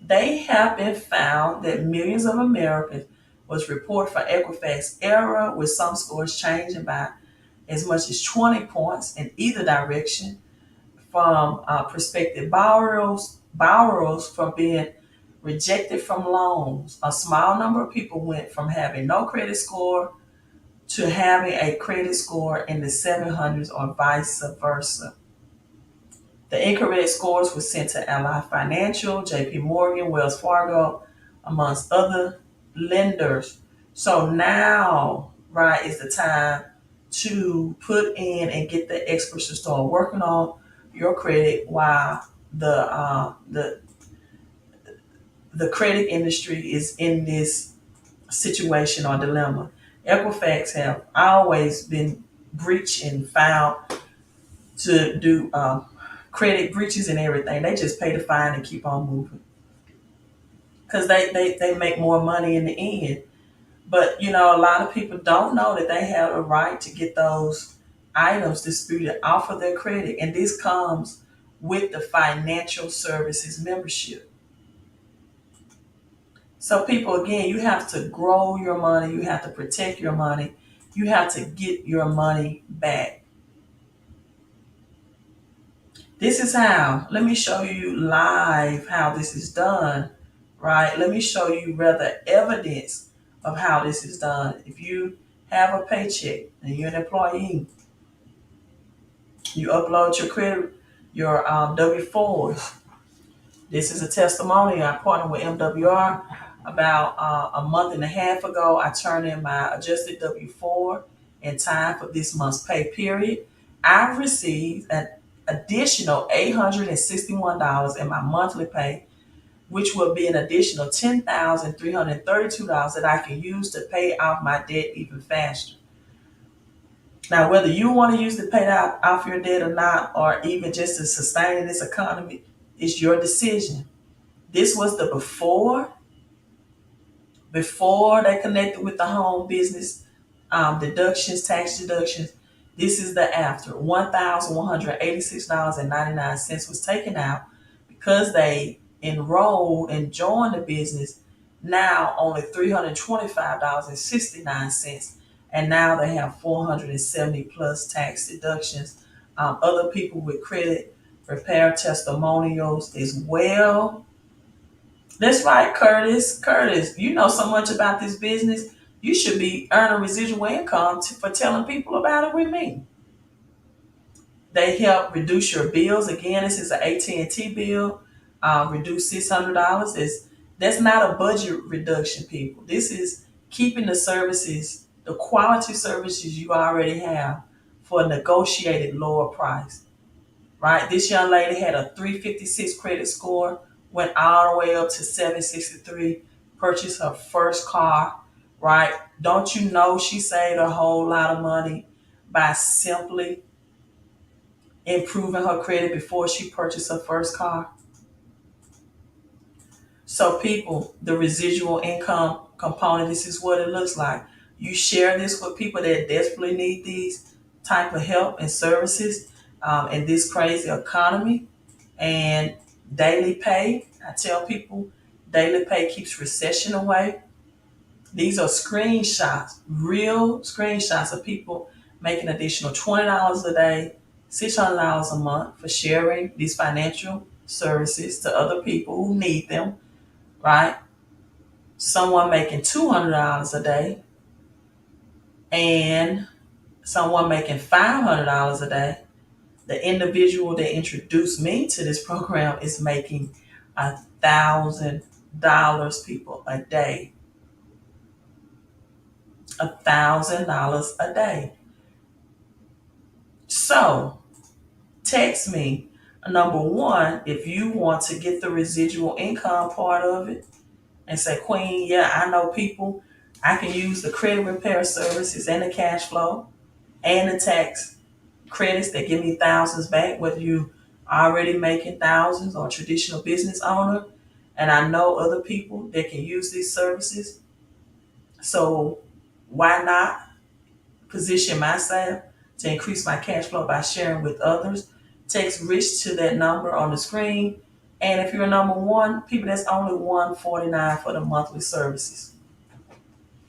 Speaker 1: They have been found that millions of Americans was reported for Equifax error, with some scores changing by as much as 20 points in either direction, from prospective borrowers from being rejected from loans. A small number of people went from having no credit score to having a credit score in the 700s, or vice versa. The incorrect scores were sent to Ally Financial, JP Morgan, Wells Fargo, amongst other lenders. So now, right, is the time to put in and get the experts to start working on your credit while the credit industry is in this situation or dilemma. Equifax have always been breached and found to do credit breaches and everything. They just pay the fine and keep on moving because they make more money in the end. But you know, a lot of people don't know that they have a right to get those items disputed off of their credit, and this comes with the financial services membership. So, people, again, you have to grow your money, you have to protect your money, you have to get your money back. This is how. Let me show you live how this is done, right? Let me show you rather evidence of how this is done. If you have a paycheck and you're an employee, you upload your credit, your W-4s. This is a testimony. I partnered with MWR about a month and a half ago. I turned in my adjusted W-4 in time for this month's pay period. I've received an additional $861 in my monthly pay, which will be an additional $10,332 that I can use to pay off my debt even faster. Now, whether you want to use to pay off your debt or not, or even just to sustain this economy, it's your decision. This was the before they connected with the home business deductions, tax deductions. This is the after. $1,186.99 was taken out because they enrolled and joined the business. Now only $325.69. And now they have 470 plus tax deductions. Other people with credit repair testimonials as well. That's right, Curtis. Curtis, you know so much about this business. You should be earning residual income for telling people about it with me. They help reduce your bills. Again, this is an AT&T bill. Reduce $600. That's not a budget reduction, people. This is keeping the services, the quality services you already have for a negotiated lower price. Right? This young lady had a 356 credit score, went all the way up to 763, purchased her first car, right? Don't you know she saved a whole lot of money by simply improving her credit before she purchased her first car? So, people, the residual income component, this is what it looks like. You share this with people that desperately need these type of help and services in this crazy economy. And daily pay, I tell people, daily pay keeps recession away. These are screenshots, real screenshots of people making additional $20 a day, $600 a month for sharing these financial services to other people who need them, right? Someone making $200 a day and someone making $500 a day. The individual that introduced me to this program is making $1,000, people, a day. $1,000 a day. So text me, number one, if you want to get the residual income part of it, and say, Queen, yeah, I know people. I can use the credit repair services and the cash flow and the tax credits that give me thousands back, whether you already making thousands or a traditional business owner. And I know other people that can use these services. So why not position myself to increase my cash flow by sharing with others? Text Rich to that number on the screen. And if you're number one, people, that's only $149 for the monthly services.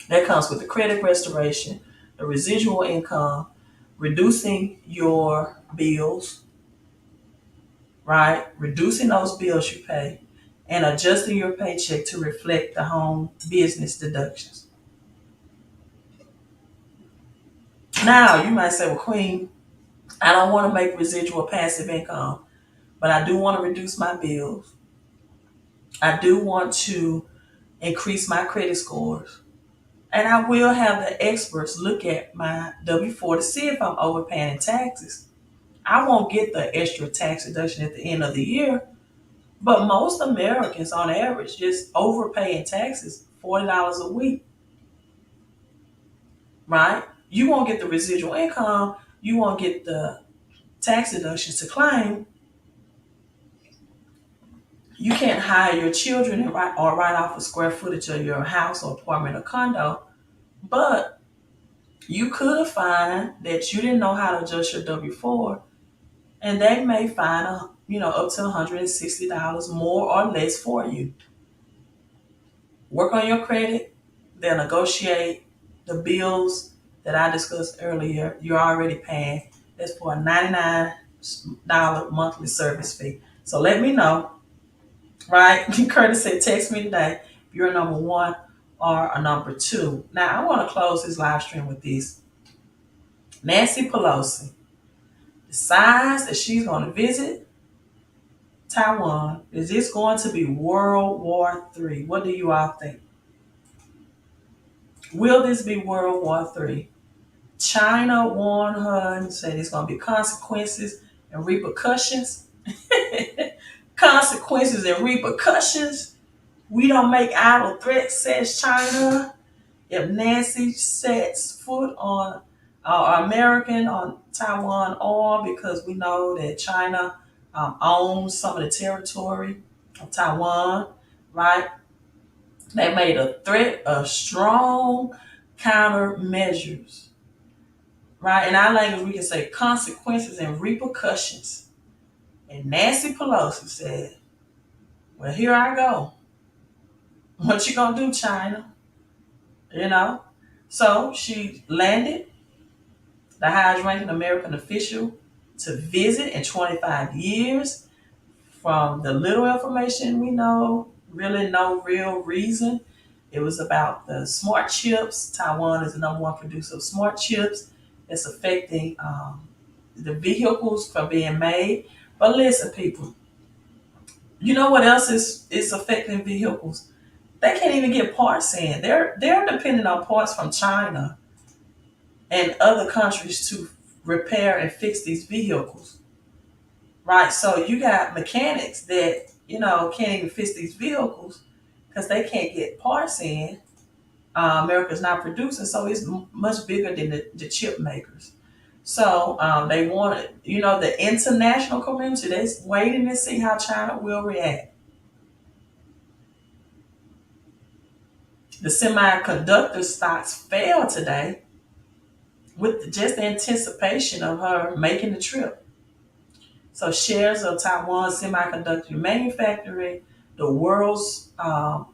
Speaker 1: That comes with the credit restoration, the residual income, reducing your bills, right? Reducing those bills you pay, and adjusting your paycheck to reflect the home business deductions. Now, you might say, well, Queen, I don't want to make residual passive income, but I do want to reduce my bills. I do want to increase my credit scores. And I will have the experts look at my W-4 to see if I'm overpaying in taxes. I won't get the extra tax deduction at the end of the year, but most Americans on average just overpay in taxes $40 a week, right? You won't get the residual income. You won't get the tax deductions to claim. You can't hire your children and write off a square footage of your house or apartment or condo, but You could find that you didn't know how to adjust your W-4, and they may find up to $160 more or less for you. Work on your credit. They'll negotiate the bills that I discussed earlier. You're already paying. That's for a $99 monthly service fee. So let me know, right? Curtis said, text me today if you're a number one or a number two. Now, I want to close this live stream with this. Nancy Pelosi decides that she's going to visit Taiwan. Is this going to be World War III? What do you all think? Will this be World War III? China warned her and said there's going to be consequences and repercussions. Consequences and repercussions. We don't make idle threats, says China. If Nancy sets foot on American on Taiwan oil, because we know that China owns some of the territory of Taiwan, right? They made a threat of strong countermeasures, right? In our language, we can say consequences and repercussions. And Nancy Pelosi said, well, here I go. What you gonna do, China? You know? So she landed, the highest ranking American official to visit in 25 years. From the little information we know, really no real reason. It was about the smart chips. Taiwan is the number one producer of smart chips. It's affecting the vehicles from being made. But listen, people, you know what else is affecting vehicles? They can't even get parts in. They're dependent on parts from China and other countries to repair and fix these vehicles. Right? So you got mechanics that, can't even fix these vehicles because they can't get parts in. America's not producing, so it's much bigger than the chip makers. So they wanted, the international community, they're waiting to see how China will react. The semiconductor stocks fell today with just the anticipation of her making the trip. So shares of Taiwan Semiconductor Manufacturing, the world's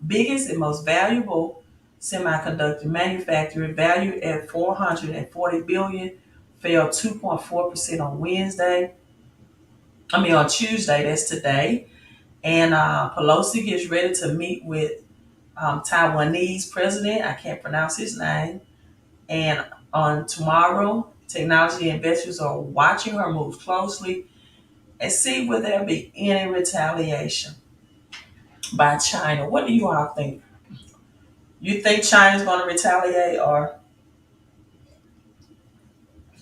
Speaker 1: biggest and most valuable semiconductor manufacturer, valued at $440 billion, fell 2.4% on Tuesday, that's today. And Pelosi gets ready to meet with Taiwanese president, I can't pronounce his name. And on tomorrow, technology investors are watching her move closely and see will there be any retaliation by China. What do you all think? You think China's going to retaliate, or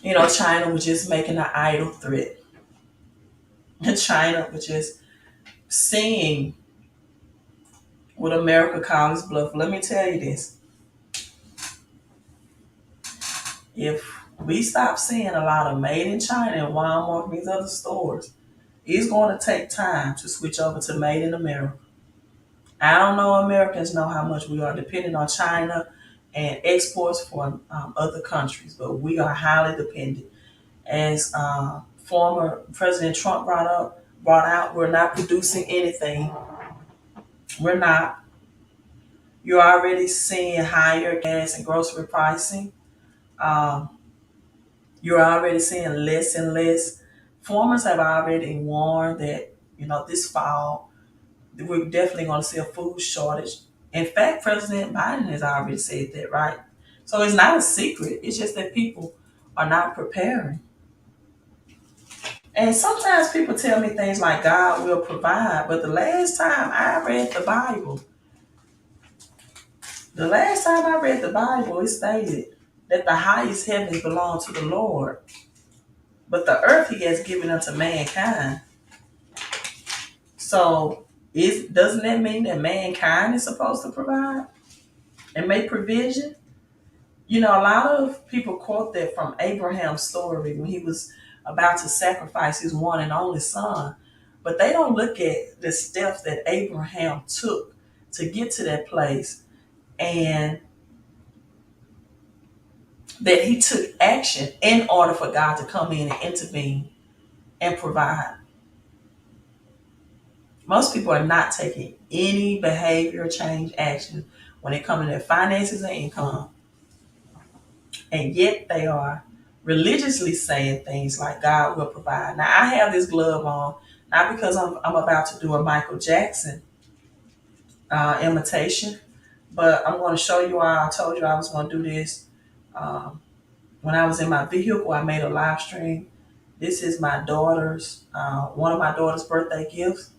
Speaker 1: China was just making an idle threat? China was just seeing what America calls bluff. Let me tell you this. If we stop seeing a lot of made in China in Walmart and these other stores, it's going to take time to switch over to made in America. I don't know Americans know how much we are dependent on China and exports from other countries, but we are highly dependent. As former President Trump brought out, we're not producing anything. We're not. You're already seeing higher gas and grocery pricing. Um, you're already seeing less and less. Farmers have already warned that this fall we're definitely going to see a food shortage. In fact, President Biden has already said that, right? So it's not a secret. It's just that people are not preparing. And sometimes people tell me things like God will provide, but the last time I read the Bible, it stated that the highest heavens belong to the Lord, but the earth he has given unto mankind. So doesn't that mean that mankind is supposed to provide and make provision? A lot of people quote that from Abraham's story when he was about to sacrifice his one and only son. But they don't look at the steps that Abraham took to get to that place and that he took action in order for God to come in and intervene and provide. Most people are not taking any behavior change action when it comes to their finances and income. And yet they are religiously saying things like God will provide. Now I have this glove on, not because I'm about to do a Michael Jackson imitation, but I'm going to show you why I told you I was going to do this. When I was in my vehicle, I made a live stream. This is my daughter's, one of my daughter's birthday gifts.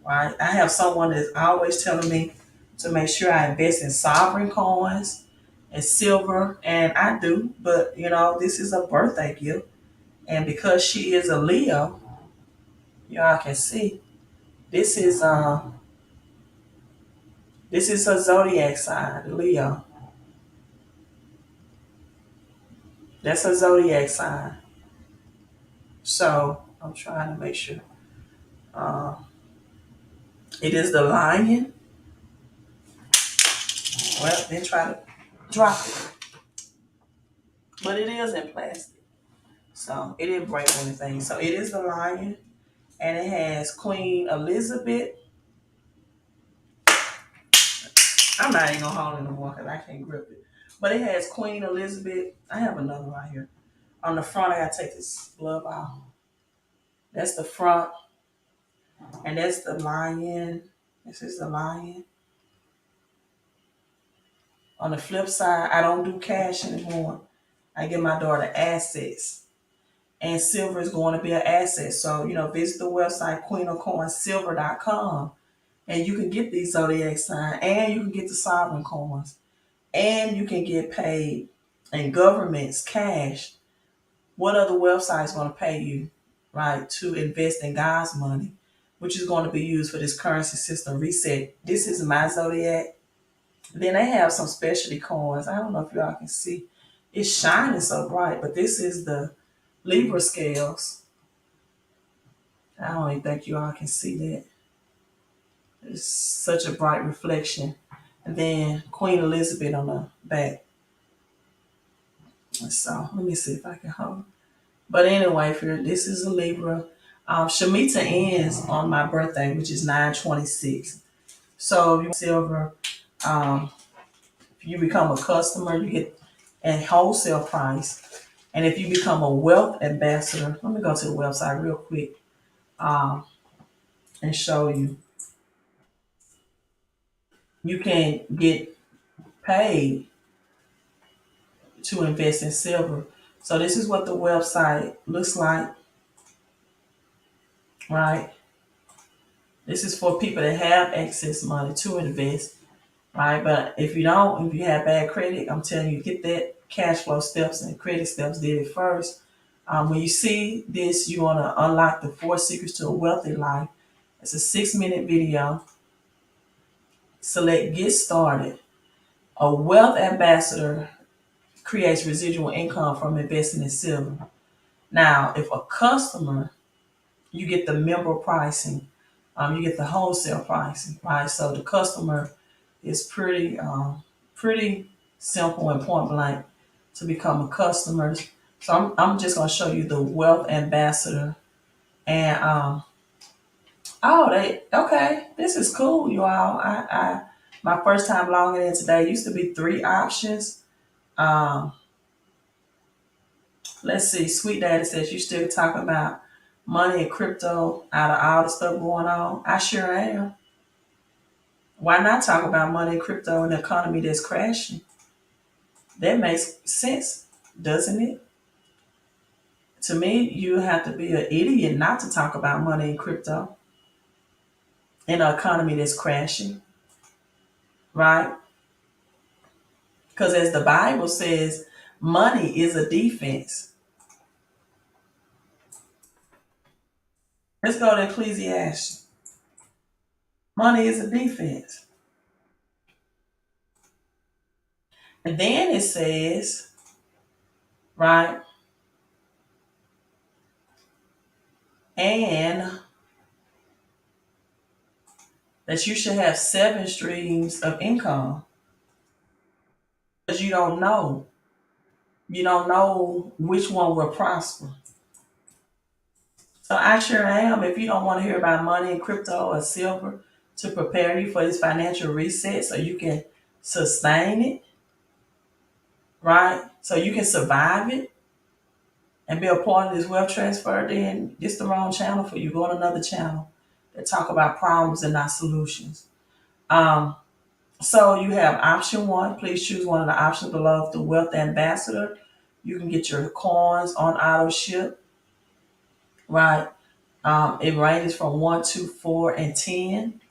Speaker 1: Right? I have someone that's always telling me to make sure I invest in sovereign coins and silver, and I do. But this is a birthday gift, and because she is a Leo, y'all can see this is a zodiac sign, Leo. That's a zodiac sign. So I'm trying to make sure. Uh, it is the lion. Well, then try to drop it, but it is in plastic, so it didn't break anything. So it is the lion. And it has Queen Elizabeth. I'm not even gonna hold it no more because I can't grip it. But it has Queen Elizabeth. I have another right here. On the front, I gotta take this glove out. That's the front, and that's the lion. This is the lion. On the flip side, I don't do cash anymore. I give my daughter assets, and silver is going to be an asset. So visit the website queenofcoinsilver.com, and you can get these zodiac signs, and you can get the sovereign coins. And you can get paid in government's cash. What other website is going to pay you, right, to invest in God's money, which is going to be used for this currency system reset? This is my zodiac. Then they have some specialty coins. I don't know if y'all can see. It's shining so bright, but this is the Libra scales. I don't even think you all can see that. It's such a bright reflection. And then Queen Elizabeth on the back. So let me see if I can hold. But anyway, this is a Libra. Shemitah ends on my birthday, which is 9/26. So if you silver, um, if you become a customer, you get a wholesale price. And if you become a wealth ambassador, let me go to the website real quick and show you. You can get paid to invest in silver. So this is what the website looks like, right? This is for people that have excess money to invest, right? But if you don't, if you have bad credit, I'm telling you, get that cash flow steps and credit steps did it first. When you see this, you want to unlock the 4 secrets to a wealthy life. It's a 6-minute video. Select get started. A wealth ambassador creates residual income from investing in silver. Now, if a customer, you get the member pricing, you get the wholesale pricing, right? So the customer is pretty simple and point blank to become a customer. So I'm just gonna show you the wealth ambassador, and okay, this is cool, you all. I my first time logging in today used to be 3 options. Um, let's see, Sweet Daddy says you still talking about money and crypto out of all the stuff going on. I sure am. Why not talk about money and crypto in an economy that's crashing? That makes sense, doesn't it? To me, you have to be an idiot not to talk about money and crypto in an economy that's crashing, right? Because as the Bible says, money is a defense. Let's go to Ecclesiastes. Money is a defense. And then it says, right, and that you should have 7 streams of income because you don't know. You don't know which one will prosper. So I sure am. If you don't want to hear about money and crypto or silver to prepare you for this financial reset so you can sustain it, right? So you can survive it and be a part of this wealth transfer, then it's the wrong channel for you. Go on another channel that talk about problems and not solutions. Um, so you have option one. Please choose one of the options below. The Wealth Ambassador. You can get your coins on auto ship, right? It ranges from 1, 2, 4, and 10.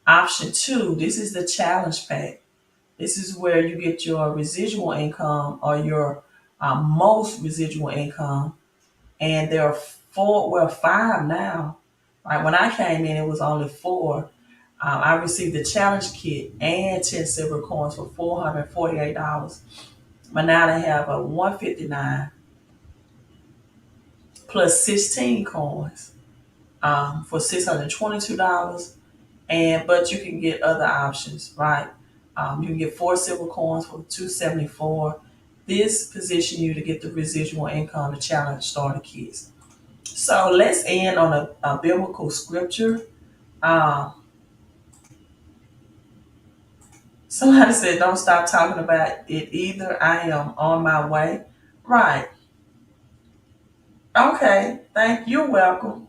Speaker 1: Option two, this is the challenge pack. This is where you get your residual income or your most residual income. And there are four, well, five now. Right? When I came in, it was only four. I received the challenge kit and 10 silver coins for $448. But now they have a 159 plus 16 coins for $622. And but you can get other options, right? You can get 4 silver coins for $274. This position you to get the residual income to challenge starter kits. So let's end on a biblical scripture. Um, Somebody said, "Don't stop talking about it either. I am on my way." Right. Okay. Thank you. You're welcome.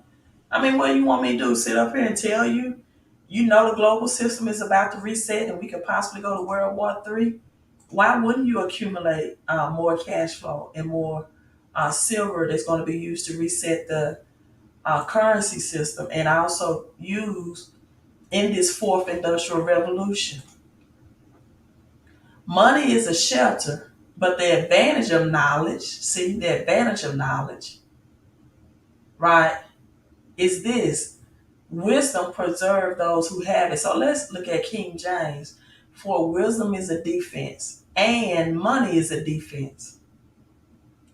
Speaker 1: I mean, what do you want me to do? Sit up here and tell you? You know the global system is about to reset and we could possibly go to World War III. Why wouldn't you accumulate more cash flow and more silver that's going to be used to reset the currency system and also use in this fourth industrial revolution? Money is a shelter, but the advantage of knowledge, see, the advantage of knowledge, right, is this. Wisdom preserve those who have it. So let's look at King James. For wisdom is a defense, and money is a defense.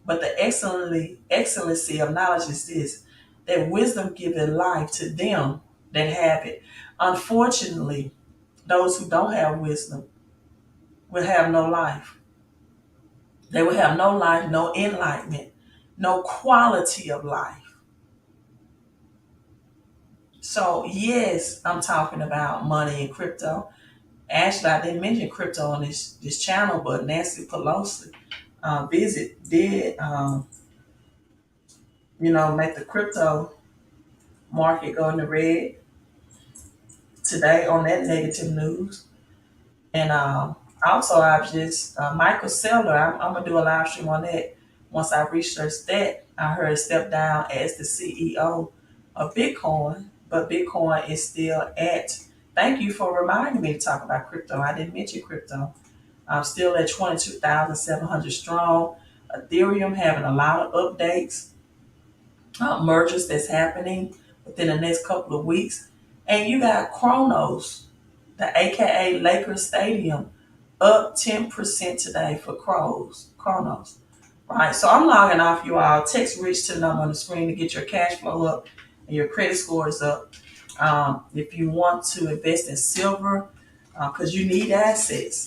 Speaker 1: But the excellency of knowledge is this, that wisdom giveth life to them that have it. Unfortunately, those who don't have wisdom will have no life. They will have no life, no enlightenment, no quality of life. So yes, I'm talking about money and crypto. Actually, I didn't mention crypto on this channel, but Nancy Pelosi did make the crypto market go in the red today on that negative news. And also, I've just Michael Saylor. I'm gonna do a live stream on that once I research that. I heard step down as the CEO of Bitcoin, but Bitcoin is still at. Thank you for reminding me to talk about crypto. I didn't mention crypto. I'm still at 22,700 strong. Ethereum having a lot of updates, mergers that's happening within the next couple of weeks. And you got Kronos, the AKA Lakers Stadium, up 10% today for Kronos. Right. So I'm logging off, you all. Text Rich to the number on the screen to get your cash flow up and your credit scores up. If you want to invest in silver, because you need assets,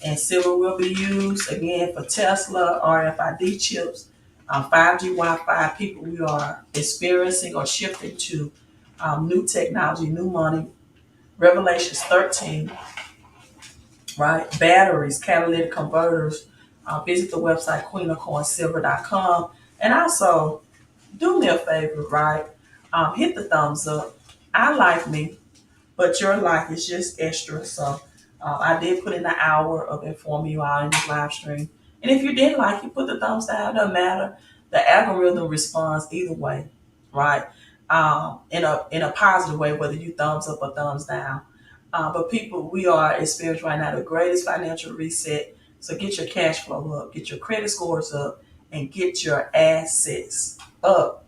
Speaker 1: and silver will be used again for Tesla, RFID chips, 5G Wi-Fi. People, we are experiencing or shifting to new technology, new money. Revelations 13, right? Batteries, catalytic converters. Visit the website queenofcoinsilver.com. And also, do me a favor, right? Hit the thumbs up. I like me, but your like is just extra. So I did put in an hour of informing you all in this live stream. And if you didn't like it, put the thumbs down. It doesn't matter. The algorithm responds either way, right? In a positive way, whether you thumbs up or thumbs down. But people, we are experiencing right now the greatest financial reset. So get your cash flow up, get your credit scores up, and get your assets up.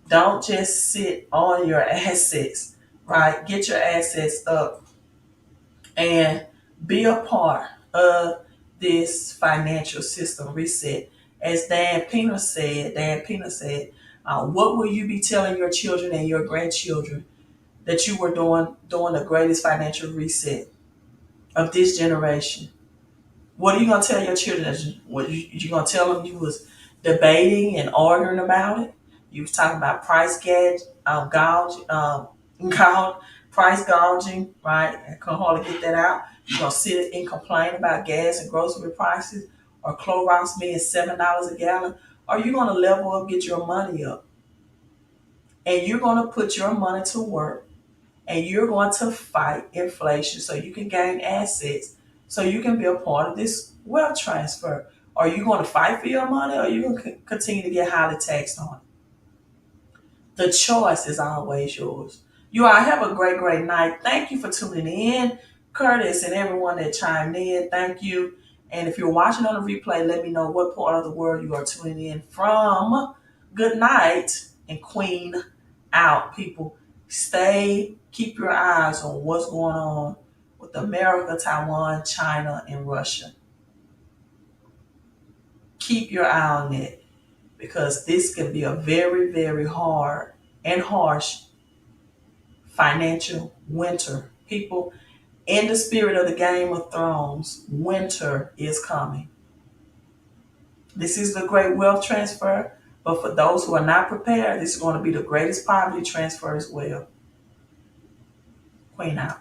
Speaker 1: Don't just sit on your assets, right? Get your assets up and be a part of this financial system reset. As Dan Pena said, what will you be telling your children and your grandchildren that you were doing the greatest financial reset of this generation? What are you gonna tell your children? What you gonna tell them? You was debating and arguing about it. You was talking about price gouging, right? I couldn't hardly get that out. You gonna sit and complain about gas and grocery prices, or Clorox being $7 a gallon? Or you gonna level up, get your money up, and you're gonna put your money to work, and you're going to fight inflation so you can gain assets, so you can be a part of this wealth transfer. Are you going to fight for your money, or are you going to continue to get highly taxed on it? The choice is always yours. You all have a great, great night. Thank you for tuning in, Curtis, and everyone that chimed in. Thank you. And if you're watching on the replay, let me know what part of the world you are tuning in from. Good night, and Queen out, people. Keep your eyes on what's going on with America, Taiwan, China, and Russia. Keep your eye on it, because this can be a very, very hard and harsh financial winter. People, in the spirit of the Game of Thrones, winter is coming. This is the great wealth transfer, but for those who are not prepared, this is going to be the greatest poverty transfer as well. Queen out.